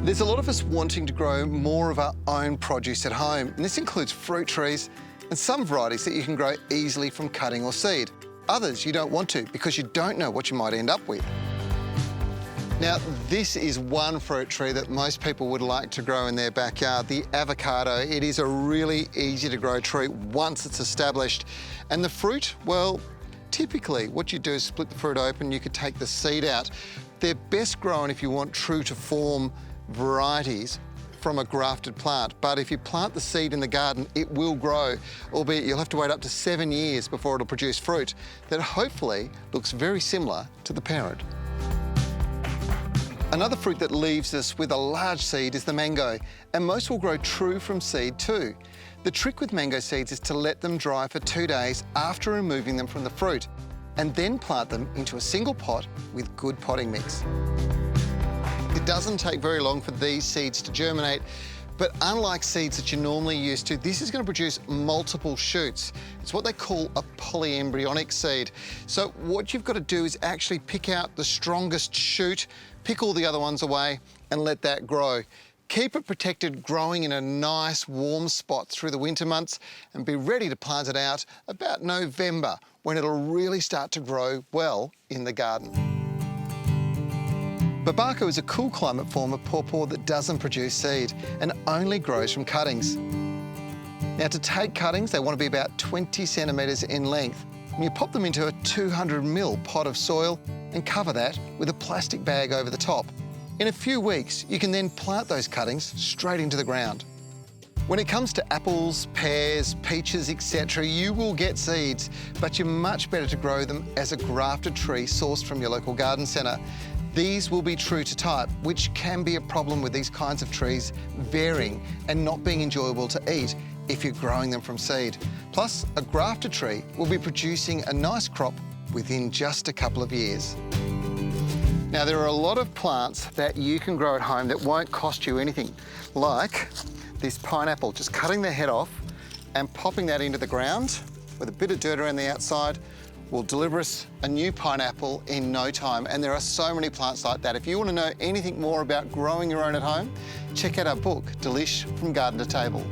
There's a lot of us wanting to grow more of our own produce at home, and this includes fruit trees and some varieties that you can grow easily from cutting or seed. Others you don't want to because you don't know what you might end up with. Now, this is one fruit tree that most people would like to grow in their backyard, the avocado. It is a really easy to grow tree once it's established. And the fruit, well, typically what you do is split the fruit open, you could take the seed out. They're best grown if you want true to form varieties from a grafted plant, but if you plant the seed in the garden, it will grow, albeit you'll have to wait up to 7 years before it'll produce fruit that hopefully looks very similar to the parent. Another fruit that leaves us with a large seed is the mango, and most will grow true from seed too. The trick with mango seeds is to let them dry for 2 days after removing them from the fruit, and then plant them into a single pot with good potting mix. It doesn't take very long for these seeds to germinate, but unlike seeds that you're normally used to, this is going to produce multiple shoots. It's what they call a polyembryonic seed. So what you've got to do is actually pick out the strongest shoot, pick all the other ones away, and let that grow. Keep it protected, growing in a nice warm spot through the winter months, and be ready to plant it out about November, when it'll really start to grow well in the garden. Avocado is a cool climate form of pawpaw that doesn't produce seed and only grows from cuttings. Now, to take cuttings, they want to be about 20 centimetres in length. And you pop them into a 200 ml pot of soil and cover that with a plastic bag over the top. In a few weeks, you can then plant those cuttings straight into the ground. When it comes to apples, pears, peaches, etc., you will get seeds, but you're much better to grow them as a grafted tree sourced from your local garden centre. These will be true to type, which can be a problem with these kinds of trees varying and not being enjoyable to eat if you're growing them from seed. Plus, a grafted tree will be producing a nice crop within just a couple of years. Now, there are a lot of plants that you can grow at home that won't cost you anything, like this pineapple, just cutting the head off and popping that into the ground with a bit of dirt around the outside will deliver us a new pineapple in no time. And there are so many plants like that. If you want to know anything more about growing your own at home, check out our book, Delish from Garden to Table.